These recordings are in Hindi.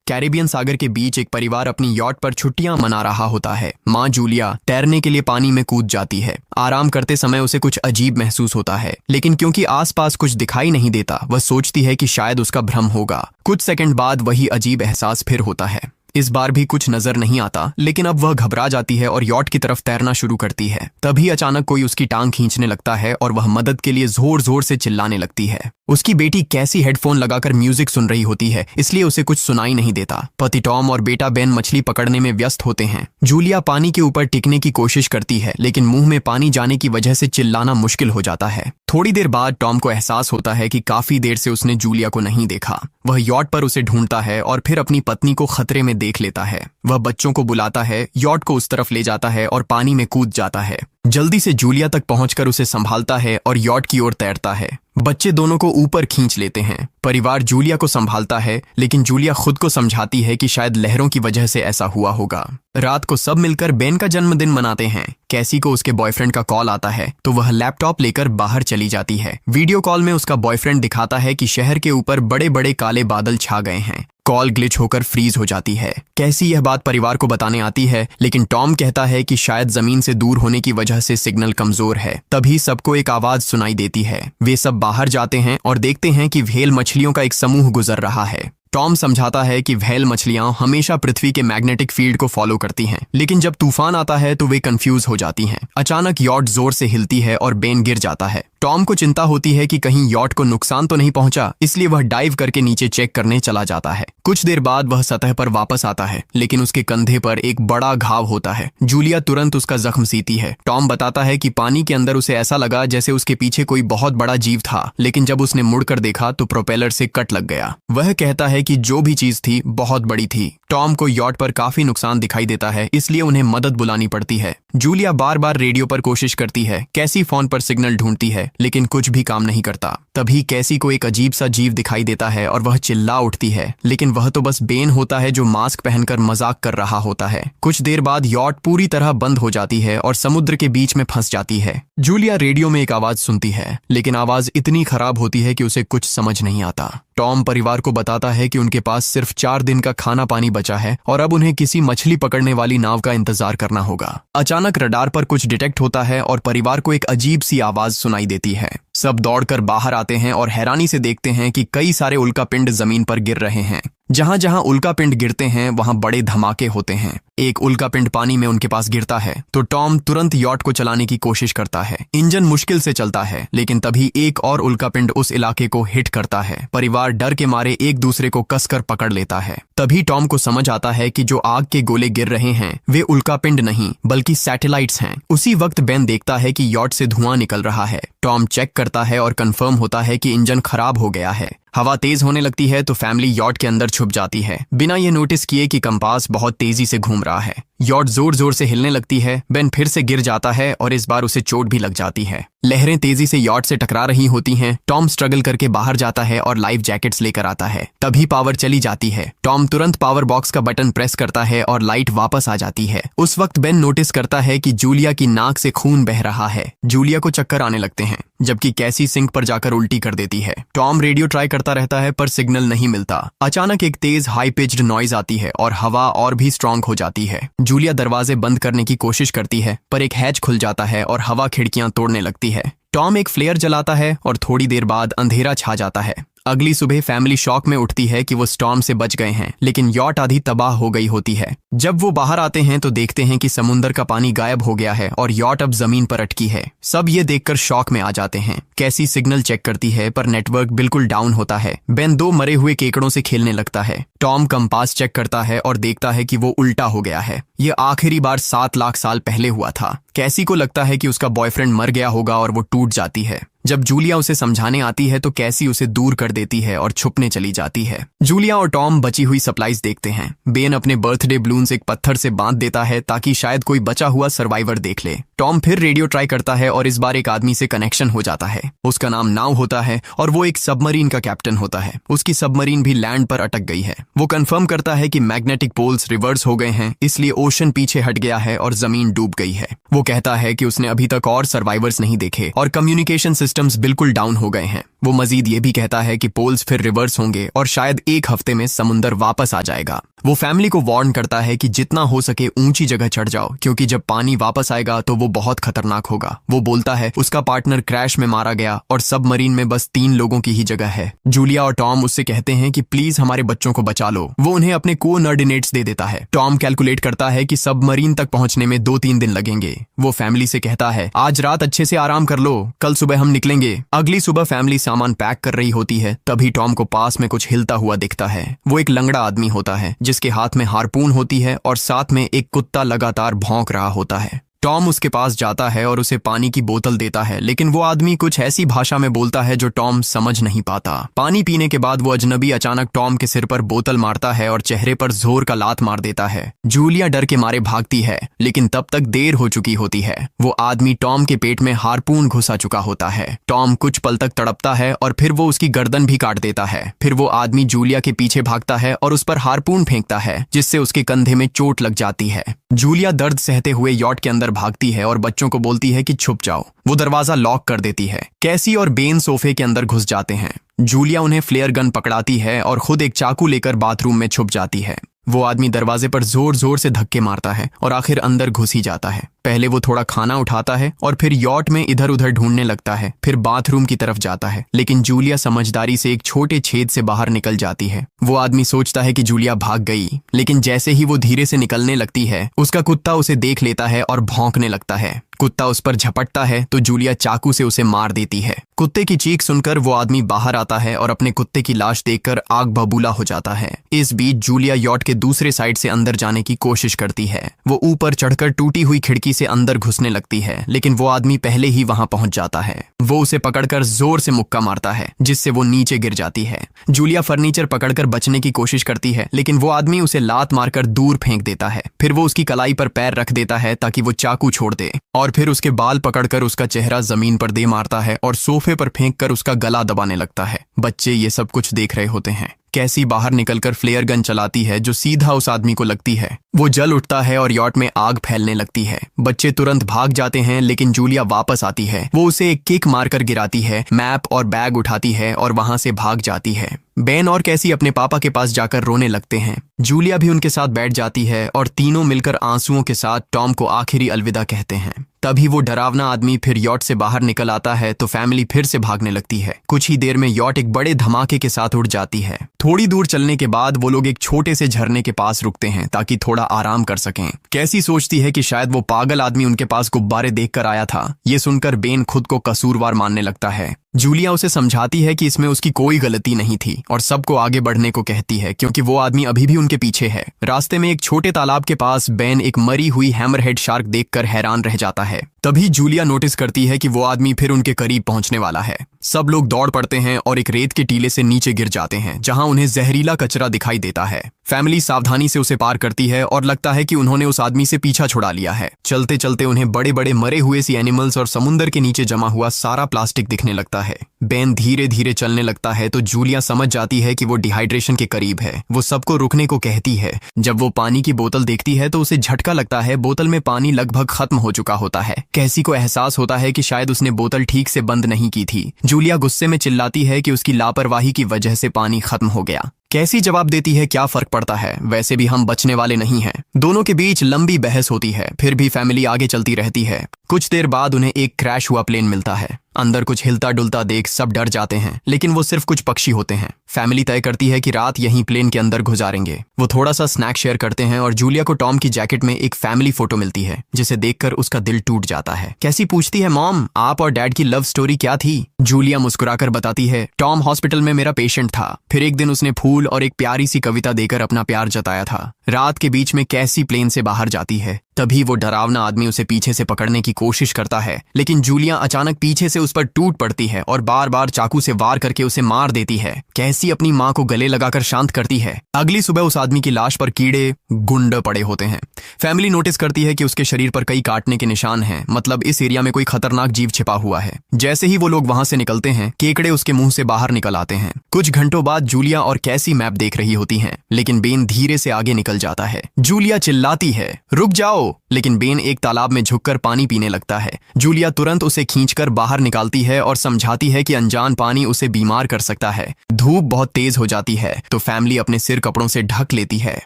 कैरेबियन सागर के बीच एक परिवार अपनी यॉट पर छुट्टियां मना रहा होता है। माँ जूलिया तैरने के लिए पानी में कूद जाती है। आराम करते समय उसे कुछ अजीब महसूस होता है, लेकिन क्योंकि आसपास कुछ दिखाई नहीं देता, वह सोचती है कि शायद उसका भ्रम होगा। कुछ सेकंड बाद वही अजीब एहसास फिर होता है। इस बार भी कुछ नजर नहीं आता, लेकिन अब वह घबरा जाती है और यॉट की तरफ तैरना शुरू करती है। तभी अचानक कोई उसकी टांग खींचने लगता है और वह मदद के लिए जोर जोर से चिल्लाने लगती है। उसकी बेटी कैसी हेडफोन लगाकर म्यूजिक सुन रही होती है, इसलिए उसे कुछ सुनाई नहीं देता। पति टॉम और बेटा बेन मछली पकड़ने में व्यस्त होते हैं। जूलिया पानी के ऊपर टिकने की कोशिश करती है, लेकिन मुंह में पानी जाने की वजह से चिल्लाना मुश्किल हो जाता है। थोड़ी देर बाद टॉम को एहसास होता है कि काफी देर से उसने जूलिया को नहीं देखा। वह यॉट पर उसे ढूंढता है और फिर अपनी पत्नी को खतरे में देख लेता है। वह बच्चों को बुलाता है, यॉट को उस तरफ ले जाता है और पानी में कूद जाता है। जल्दी से जूलिया तक पहुंचकर उसे संभालता है और यॉट की ओर तैरता है। बच्चे दोनों को ऊपर खींच लेते हैं। परिवार जूलिया को संभालता है, लेकिन जूलिया खुद को समझाती है कि शायद लहरों की वजह से ऐसा हुआ होगा। रात को सब मिलकर बेन का जन्मदिन मनाते हैं। कैसी को उसके बॉयफ्रेंड का कॉल आता है, तो वह लैपटॉप लेकर बाहर चली जाती है। वीडियो कॉल में उसका बॉयफ्रेंड दिखाता है कि शहर के ऊपर बड़े बड़े काले बादल छा गए हैं। कॉल ग्लिच होकर फ्रीज हो जाती है। कैसी यह बात परिवार को बताने आती है, लेकिन टॉम कहता है कि शायद जमीन से दूर होने की वजह से सिग्नल कमजोर है। तभी सबको एक आवाज सुनाई देती है। वे सब बाहर जाते हैं और देखते हैं कि व्हेल मछलियों का एक समूह गुजर रहा है। टॉम समझाता है कि व्हेल मछलियां हमेशा पृथ्वी के मैग्नेटिक फील्ड को फॉलो करती हैं, लेकिन जब तूफान आता है तो वे कंफ्यूज हो जाती हैं। अचानक यॉट जोर से हिलती है और बेन गिर जाता है। टॉम को चिंता होती है कि कहीं यॉट को नुकसान तो नहीं पहुंचा, इसलिए वह डाइव करके नीचे चेक करने चला जाता है। कुछ देर बाद वह सतह पर वापस आता है, लेकिन उसके कंधे पर एक बड़ा घाव होता है। जूलिया तुरंत उसका जख्म सीती है। टॉम बताता है कि पानी के अंदर उसे ऐसा लगा जैसे उसके पीछे कोई बहुत बड़ा जीव था, लेकिन जब उसने मुड़कर देखा तो प्रोपेलर से कट लग गया। वह कहता है कि जो भी चीज थी बहुत बड़ी थी। टॉम को यॉट पर काफी नुकसान दिखाई देता है, इसलिए उन्हें मदद बुलानी पड़ती है। जूलिया बार बार रेडियो पर कोशिश करती है। कैसी फोन पर सिग्नल ढूंढती है, लेकिन कुछ भी काम नहीं करता। तभी कैसी को एक अजीब सा जीव दिखाई देता है और वह चिल्ला उठती है, लेकिन वह तो बस बेन होता है जो मास्क पहनकर मजाक कर रहा होता है। कुछ देर बाद यॉट पूरी तरह बंद हो जाती है और समुद्र के बीच में फंस जाती है। जूलिया रेडियो में एक आवाज सुनती है, लेकिन आवाज इतनी खराब होती है कि उसे कुछ समझ नहीं आता। टॉम परिवार को बताता है कि उनके पास सिर्फ 4 दिन का खाना पानी बचा है और अब उन्हें किसी मछली पकड़ने वाली नाव का इंतजार करना होगा। अचानक रडार पर कुछ डिटेक्ट होता है और परिवार को एक अजीब सी आवाज सुनाई देती है। सब दौड़कर बाहर आते हैं और हैरानी से देखते हैं कि कई सारे उल्कापिंड जमीन पर गिर रहे हैं। जहां जहां उल्कापिंड गिरते हैं वहां बड़े धमाके होते हैं। एक उल्कापिंड पानी में उनके पास गिरता है तो टॉम तुरंत यॉट को चलाने की कोशिश करता है। इंजन मुश्किल से चलता है, लेकिन तभी एक और उल्कापिंड उस इलाके को हिट करता है। परिवार डर के मारे एक दूसरे को कसकर पकड़ लेता है। तभी टॉम को समझ आता है कि जो आग के गोले गिर रहे हैं वे उल्कापिंड नहीं बल्कि सैटेलाइट्स हैं। उसी वक्त बेन देखता है कि यॉट से धुआं निकल रहा है। टॉम चेक करता है और कंफर्म होता है कि इंजन खराब हो गया है। हवा तेज होने लगती है तो फैमिली यॉट के अंदर छुप जाती है, बिना ये नोटिस किए कि कंपास बहुत तेजी से घूम रहा है। यॉट जोर जोर से हिलने लगती है। बेन फिर से गिर जाता है और इस बार उसे चोट भी लग जाती है। लहरें तेजी से यॉट से टकरा रही होती हैं। टॉम स्ट्रगल करके बाहर जाता है और लाइफ जैकेट्स लेकर आता है। तभी पावर चली जाती है। टॉम तुरंत पावर बॉक्स का बटन प्रेस करता है और लाइट वापस आ जाती है। उस वक्त बेन नोटिस करता है कि जूलिया की नाक से खून बह रहा है। जूलिया को चक्कर आने लगते हैं, जबकि कैसी सिंक पर जाकर उल्टी कर देती है। टॉम रेडियो ट्राई करता रहता है पर सिग्नल नहीं मिलता। अचानक एक तेज हाई पिच्ड नॉइज आती है और हवा और भी स्ट्रांग हो जाती है। जूलिया दरवाजे बंद करने की कोशिश करती है, पर एक हैच खुल जाता है और हवा खिड़कियां तोड़ने लगती है। टॉम एक फ्लेयर जलाता है और थोड़ी देर बाद अंधेरा छा जाता है। अगली सुबह फैमिली शॉक में उठती है कि वो स्टॉर्म से बच गए हैं, लेकिन यॉट आधी तबाह हो गई होती है। जब वो बाहर आते हैं तो देखते हैं कि समुद्र का पानी गायब हो गया है और यॉट अब जमीन पर अटकी है। सब ये देखकर शॉक में आ जाते हैं। कैसी सिग्नल चेक करती है पर नेटवर्क बिल्कुल डाउन होता है। बेन 2 मरे हुए केकड़ों से खेलने लगता है। टॉम कंपास चेक करता है और देखता है कि वो उल्टा हो गया है। ये आखिरी बार 7 लाख साल पहले हुआ था। कैसी को लगता है कि उसका बॉयफ्रेंड मर गया होगा और वो टूट जाती है। जब जूलिया उसे समझाने आती है तो कैसी उसे दूर कर देती है और छुपने चली जाती है। जूलिया और टॉम बची हुई सप्लाईज देखते हैं। बेन अपने बर्थडे बलून्स एक पत्थर से बांध देता है ताकि शायद कोई बचा हुआ सर्वाइवर देख ले। टॉम फिर रेडियो ट्राई करता है और इस बार एक आदमी से कनेक्शन हो जाता है। उसका नाम नाव होता है और वो एक सबमरीन का कैप्टन होता है। उसकी सबमरीन भी लैंड पर अटक गई है। वो कंफर्म करता है कि मैग्नेटिक पोल्स रिवर्स हो गए हैं, इसलिए ओशन पीछे हट गया है और जमीन डूब गई है। वो कहता है कि उसने अभी तक और सर्वाइवर्स नहीं देखे और कम्युनिकेशन सिस्टम्स बिल्कुल डाउन हो गए हैं। वो मजीद ये भी कहता है कि पोल्स फिर रिवर्स होंगे और शायद एक हफ्ते में समुंदर वापस आ जाएगा। वो फैमिली को वार्न करता है कि जितना हो सके ऊंची जगह चढ़ जाओ, क्योंकि जब पानी वापस आएगा तो वो बहुत खतरनाक होगा। वो बोलता है उसका पार्टनर क्रैश में मारा गया और सबमरीन में बस 3 लोगों की ही जगह है। जूलिया और टॉम उससे कहते हैं कि प्लीज हमारे बच्चों को बचा लो। वो उन्हें अपने कोऑर्डिनेट्स दे देता है। टॉम कैलकुलेट करता है कि सबमरीन तक पहुंचने में 2-3 दिन लगेंगे। वो फैमिली से कहता है आज रात अच्छे से आराम कर लो, कल सुबह हम निकलेंगे। अगली सुबह फैमिली सामान पैक कर रही होती है, तभी टॉम को पास में कुछ हिलता हुआ दिखता है। वो एक लंगड़ा आदमी होता है जिसके हाथ में हार्पून होती है और साथ में एक कुत्ता लगातार भौंक रहा होता है। टॉम उसके पास जाता है और उसे पानी की बोतल देता है, लेकिन वो आदमी कुछ ऐसी भाषा में बोलता है जो टॉम समझ नहीं पाता। पानी पीने के बाद वो अजनबी अचानक टॉम के सिर पर बोतल मारता है और चेहरे पर जोर का लात मार देता है। जूलिया डर के मारे भागती है, लेकिन तब तक देर हो चुकी होती है। वो आदमी टॉम के पेट में हार्पून घुसा चुका होता है। टॉम कुछ पल तक तड़पता है और फिर वो उसकी गर्दन भी काट देता है। फिर वो आदमी जूलिया के पीछे भागता है और उस पर हार्पून फेंकता है, जिससे उसके कंधे में चोट लग जाती है। जूलिया दर्द सहते हुए यॉट के अंदर भागती है और बच्चों को बोलती है कि छुप जाओ। वो दरवाजा लॉक कर देती है। कैसी और बेन सोफे के अंदर घुस जाते हैं। जूलिया उन्हें फ्लेयर गन पकड़ाती है और खुद एक चाकू लेकर बाथरूम में छुप जाती है। वो आदमी दरवाजे पर जोर जोर से धक्के मारता है और आखिर अंदर घुस ही जाता है। पहले वो थोड़ा खाना उठाता है और फिर यॉट में इधर उधर ढूंढने लगता है, फिर बाथरूम की तरफ जाता है, लेकिन जूलिया समझदारी से एक छोटे छेद से बाहर निकल जाती है। वो आदमी सोचता है कि जूलिया भाग गई, लेकिन जैसे ही वो धीरे से निकलने लगती है, उसका कुत्ता उसे देख लेता है और भौंकने लगता है। कुत्ता उस पर झपटता है तो जूलिया चाकू से उसे मार देती है। कुत्ते की चीख सुनकर वो आदमी बाहर आता है और अपने कुत्ते की लाश देखकर आग बबूला हो जाता है। इस बीच जूलिया यॉट के दूसरे साइड से अंदर जाने की कोशिश करती है। वो ऊपर चढ़कर टूटी हुई खिड़की से अंदर घुसने लगती है, लेकिन वो आदमी पहले ही वहां पहुंच जाता है। वो उसे पकड़कर जोर से मुक्का मारता है, जिससे वो नीचे गिर जाती है। जूलिया फर्नीचर पकड़कर बचने की कोशिश करती है, लेकिन वो आदमी उसे लात मारकर दूर फेंक देता है। फिर वो उसकी कलाई पर पैर रख देता है ताकि वो चाकू छोड़ दे, और फिर उसके बाल पकड़कर उसका चेहरा जमीन पर दे मारता है और सोफे पर फेंककर उसका गला दबाने लगता है। बच्चे ये सब कुछ देख रहे होते हैं। कैसी बाहर निकलकर फ्लेयर गन चलाती है जो सीधा उस आदमी को लगती है। वो जल उठता है और यॉट में आग फैलने लगती है। बच्चे तुरंत भाग जाते हैं, लेकिन जूलिया वापस आती है। वो उसे एक किक मारकर गिराती है, मैप और बैग उठाती है और वहां से भाग जाती है। बेन और कैसी अपने पापा के पास जाकर रोने लगते हैं। जूलिया भी उनके साथ बैठ जाती है और तीनों मिलकर आंसुओं के साथ टॉम को आखिरी अलविदा कहते हैं। तभी वो डरावना आदमी फिर यॉट से बाहर निकल आता है तो फैमिली फिर से भागने लगती है। कुछ ही देर में यॉट एक बड़े धमाके के साथ उड़ जाती है। थोड़ी दूर चलने के बाद वो लोग एक छोटे से झरने के पास रुकते हैं ताकि थोड़ा आराम कर सकें। कैसी सोचती है कि शायद वो पागल आदमी उनके पास गुब्बारे देखकर आया था। ये सुनकर बेन खुद को कसूरवार मानने लगता है। जूलिया उसे समझाती है कि इसमें उसकी कोई गलती नहीं थी और सबको आगे बढ़ने को कहती है, क्योंकि वो आदमी अभी भी उनके पीछे है। रास्ते में एक छोटे तालाब के पास बेन एक मरी हुई हैमरहेड शार्क देखकर हैरान रह जाता है। तभी जूलिया नोटिस करती है कि वो आदमी फिर उनके करीब पहुंचने वाला है। सब लोग दौड़ पड़ते हैं और एक रेत के टीले से नीचे गिर जाते हैं, जहां उन्हें जहरीला कचरा दिखाई देता है। फैमिली सावधानी से उसे पार करती है और लगता है कि उन्होंने उस आदमी से पीछा छुड़ा लिया है। चलते चलते उन्हें बड़े बड़े मरे हुए सी एनिमल्स और समुंदर के नीचे जमा हुआ सारा प्लास्टिक दिखने लगता है। बेन धीरे धीरे चलने लगता है तो जूलिया समझ जाती है कि वो डिहाइड्रेशन के करीब है। वो सबको रुकने को कहती है। जब वो पानी की बोतल देखती है तो उसे झटका लगता है। बोतल में पानी लगभग खत्म हो चुका होता है। कैसी को एहसास होता है कि शायद उसने बोतल ठीक से बंद नहीं की थी। जूलिया गुस्से में चिल्लाती है कि उसकी लापरवाही की वजह से पानी खत्म हो गया। कैसी जवाब देती है, क्या फर्क पड़ता है, वैसे भी हम बचने वाले नहीं हैं। दोनों के बीच लंबी बहस होती है, फिर भी फैमिली आगे चलती रहती है। कुछ देर बाद उन्हें एक क्रैश हुआ प्लेन मिलता है। अंदर कुछ हिलता डुलता देख सब डर जाते हैं, लेकिन वो सिर्फ कुछ पक्षी होते हैं। फैमिली तय करती है कि रात यहीं प्लेन के अंदर गुजारेंगे। वो थोड़ा सा स्नैक शेयर करते हैं और जूलिया को टॉम की जैकेट में एक फैमिली फोटो मिलती है, जिसे देखकर उसका दिल टूट जाता है। कैसी पूछती है, मॉम आप और डैड की लव स्टोरी क्या थी? जूलिया मुस्कुराकर बताती है, टॉम हॉस्पिटल में मेरा पेशेंट था। फिर एक दिन उसने फूल और एक प्यारी सी कविता देकर अपना प्यार जताया था। रात के बीच में कैसी प्लेन से बाहर जाती है। तभी वो डरावना आदमी उसे पीछे से पकड़ने की कोशिश करता है, लेकिन जूलिया अचानक पीछे से उस पर टूट पड़ती है और बार बार चाकू से वार करके उसे मार देती है। कैसी अपनी माँ को गले लगाकर शांत करती है। अगली सुबह उस आदमी की लाश पर कीड़े गुंड पड़े होते हैं। फैमिली नोटिस करती है कि उसके शरीर पर कई काटने के निशान हैं, मतलब इस एरिया में कोई खतरनाक जीव छिपा हुआ है। जैसे ही वो लोग वहां से से निकलते हैं, केकड़े उसके मुंह से बाहर निकल आते हैं। कुछ घंटों बाद जूलिया और कैसी मैप देख रही होती हैं, लेकिन बेन धीरे से आगे निकल जाता है। जूलिया चिल्लाती है, रुक जाओ, लेकिन बेन एक तालाब में झुककर पानी पीने लगता है। जूलिया तुरंत उसे खींचकर बाहर निकालती है और समझाती है कि अनजान पानी उसे बीमार कर सकता है। धूप बहुत तेज हो जाती है तो फैमिली अपने सिर कपड़ों से ढक लेती है।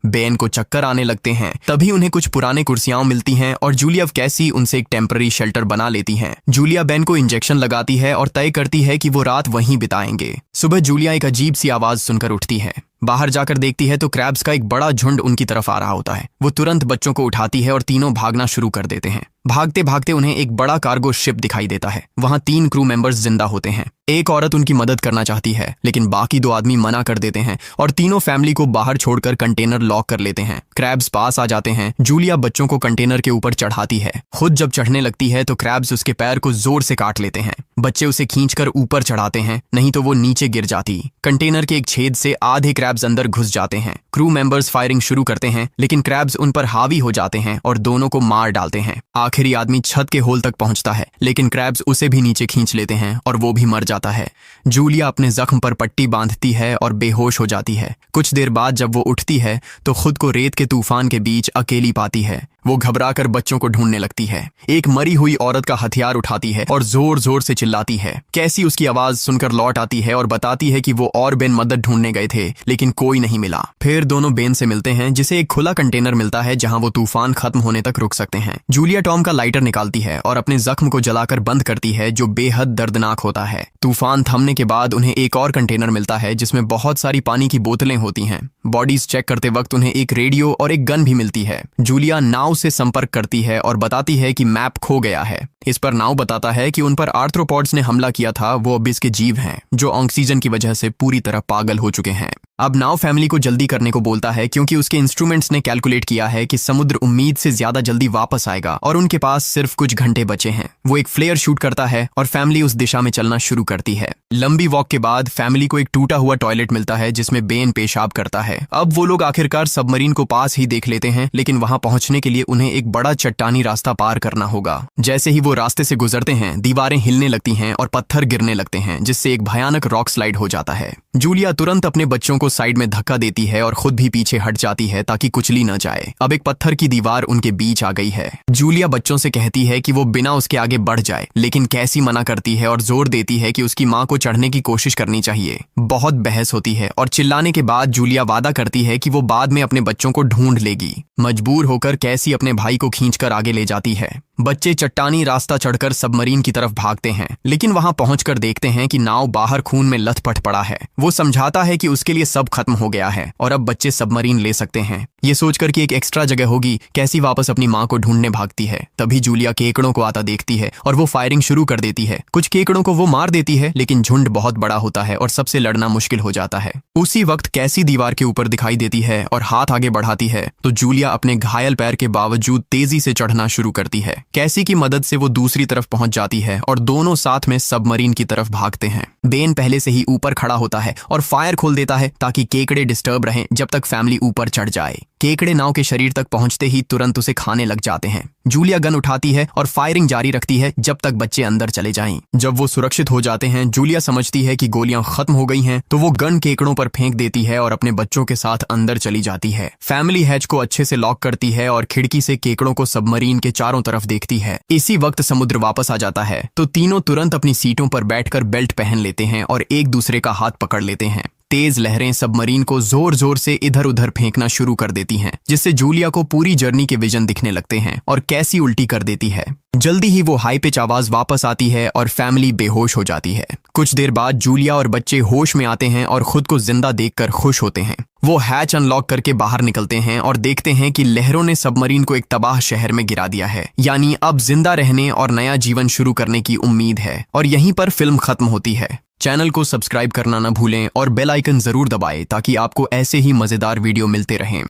बेन को चक्कर आने लगते हैं। तभी उन्हें कुछ पुराने कुर्सियां मिलती हैं और जूलिया कैसी उनसे एक टेम्पररी शेल्टर बना लेती हैं। जूलिया बेन को इंजेक्शन लगाती है और तय करती है कि वो रात वहीं बिताएंगे। सुबह जूलिया एक अजीब सी आवाज सुनकर उठती है। बाहर जाकर देखती है तो क्रैब्स का एक बड़ा झुंड उनकी तरफ आ रहा होता है। वो तुरंत बच्चों को उठाती है और तीनों भागना शुरू कर देते हैं। भागते भागते उन्हें एक बड़ा कार्गो शिप दिखाई देता है। वहां 3 क्रू मेंबर्स जिंदा होते हैं। एक औरत उनकी मदद करना चाहती है, लेकिन बाकी 2 आदमी मना कर देते हैं और तीनों फैमिली को बाहर छोड़कर कंटेनर लॉक कर लेते हैं। क्रैब्स पास आ जाते हैं। जूलिया बच्चों को कंटेनर के ऊपर चढ़ाती है। खुद जब चढ़ने लगती है तो क्रैब्स उसके पैर को जोर से काट लेते हैं। बच्चे उसे खींचकर ऊपर चढ़ाते हैं, नहीं तो वो नीचे गिर जाती। कंटेनर के एक छेद से आधे क्रैब्स अंदर घुस जाते हैं। क्रू मेंबर्स फायरिंग शुरू करते हैं, लेकिन क्रैब्स उन पर हावी हो जाते हैं और दोनों को मार डालते हैं। आखिरी आदमी छत के होल तक पहुंचता है, लेकिन क्रैब्स उसे भी नीचे खींच लेते हैं और वो भी मर जाता है। जूलिया अपने जख्म पर पट्टी बांधती है और बेहोश हो जाती है। कुछ देर बाद जब वो उठती है तो खुद को रेत के तूफान के बीच अकेली पाती है। वो घबराकर बच्चों को ढूंढने लगती है। एक मरी हुई औरत का हथियार उठाती है और जोर जोर से चिल्लाती है। कैसी उसकी आवाज सुनकर लौट आती है और बताती है कि वो और बेन मदद ढूंढने गए थे, लेकिन कोई नहीं मिला। फिर दोनों बेन से मिलते हैं, जिसे एक खुला कंटेनर मिलता है जहां वो तूफान खत्म होने तक रुक सकते हैं। जूलिया टॉम का लाइटर निकालती है और अपने जख्म को जलाकर बंद करती है, जो बेहद दर्दनाक होता है। तूफान थमने के बाद उन्हें एक और कंटेनर मिलता है जिसमें बहुत सारी पानी की बोतलें होती हैं। बॉडीज चेक करते वक्त उन्हें एक रेडियो और एक गन भी मिलती है। जूलिया नाव से संपर्क करती है और बताती है कि मैप खो गया है। इस पर नाव बताता है कि उन पर आर्थ्रोपॉड्स ने हमला किया था, वो अबिस के जीव हैं जो ऑक्सीजन की वजह से पूरी तरह पागल हो चुके हैं। अब नाव फैमिली को जल्दी करने को बोलता है, क्योंकि उसके इंस्ट्रूमेंट्स ने कैलकुलेट किया है कि समुद्र उम्मीद से ज्यादा जल्दी वापस आएगा और उनके पास सिर्फ कुछ घंटे बचे हैं। वो एक फ्लेयर शूट करता है और फैमिली उस दिशा में चलना शुरू करती है। लंबी वॉक के बाद फैमिली को एक टूटा हुआ टॉयलेट मिलता है जिसमें बेन पेशाब करता है। अब वो लोग आखिरकार सबमरीन को पास ही देख लेते हैं, लेकिन वहां पहुंचने के लिए उन्हें एक बड़ा चट्टानी रास्ता पार करना होगा। जैसे ही वो रास्ते से गुजरते हैं, दीवारें हिलने लगती हैं और पत्थर गिरने लगते हैं, जिससे एक भयानक रॉक स्लाइड हो जाता है। जूलिया तुरंत अपने बच्चों को साइड में धक्का देती है और खुद भी पीछे हट जाती है ताकि कुचली न जाए। अब एक पत्थर की दीवार उनके बीच आ गई है। जूलिया बच्चों से कहती है कि वो बिना उसके आगे बढ़ जाए, लेकिन कैसी मना करती है और जोर देती है कि उसकी माँ को चढ़ने की कोशिश करनी चाहिए। बहुत बहस होती है और चिल्लाने के बाद जूलिया वादा करती है कि वो बाद में अपने बच्चों को ढूंढ लेगी। मजबूर होकर कैसी अपने भाई को खींचकर आगे ले जाती है। बच्चे चट्टानी रास्ता चढ़कर सबमरीन की तरफ भागते हैं, लेकिन वहां पहुंचकर देखते हैं कि नाव बाहर खून में लथपथ पड़ा है। वो समझाता है कि उसके लिए सब खत्म हो गया है और अब बच्चे सबमरीन ले सकते हैं। ये सोचकर कि एक एक्स्ट्रा जगह होगी, कैसी वापस अपनी माँ को ढूंढने भागती है। तभी जूलिया केकड़ों को आता देखती है और वो फायरिंग शुरू कर देती है। कुछ केकड़ों को वो मार देती है, लेकिन झुंड बहुत बड़ा होता है और सबसे लड़ना मुश्किल हो जाता है। उसी वक्त कैसी दीवार के ऊपर दिखाई देती है और हाथ आगे बढ़ाती है तो जूलिया अपने घायल पैर के बावजूद तेजी से चढ़ना शुरू करती है। कैसी की मदद से वो दूसरी तरफ पहुंच जाती है और दोनों साथ में सबमरीन की तरफ भागते हैं। बेन पहले से ही ऊपर खड़ा होता है और फायर खोल देता है ताकि केकड़े डिस्टर्ब रहें जब तक फैमिली ऊपर चढ़ जाए। केकड़े नाव के शरीर तक पहुंचते ही तुरंत उसे खाने लग जाते हैं। जूलिया गन उठाती है और फायरिंग जारी रखती है जब तक बच्चे अंदर चले जाएं। जब वो सुरक्षित हो जाते हैं, जूलिया समझती है कि गोलियां खत्म हो गई हैं, तो वो गन केकड़ों पर फेंक देती है और अपने बच्चों के साथ अंदर चली जाती है। फैमिली हैच को अच्छे से लॉक करती है और खिड़की से केकड़ों को सबमरीन के चारों तरफ देखती है। इसी वक्त समुद्र वापस आ जाता है तो तीनों तुरंत अपनी सीटों पर बैठकर बेल्ट पहन लेते हैं और एक दूसरे का हाथ पकड़ लेते हैं। तेज लहरें सबमरीन को जोर जोर से इधर उधर फेंकना शुरू कर देती हैं, जिससे जूलिया को पूरी जर्नी के विजन दिखने लगते हैं और कैसी उल्टी कर देती है। जल्दी ही वो हाई पिच आवाज वापस आती है और फैमिली बेहोश हो जाती है। कुछ देर बाद जूलिया और बच्चे होश में आते हैं और खुद को जिंदा देखकर खुश होते हैं। वो हैच अनलॉक करके बाहर निकलते हैं और देखते हैं कि लहरों ने सबमरीन को एक तबाह शहर में गिरा दिया है। यानी अब जिंदा रहने और नया जीवन शुरू करने की उम्मीद है। और यहीं पर फिल्म खत्म होती है। चैनल को सब्सक्राइब करना न भूलें और बेल आइकन जरूर दबाएं ताकि आपको ऐसे ही मजेदार वीडियो मिलते रहें।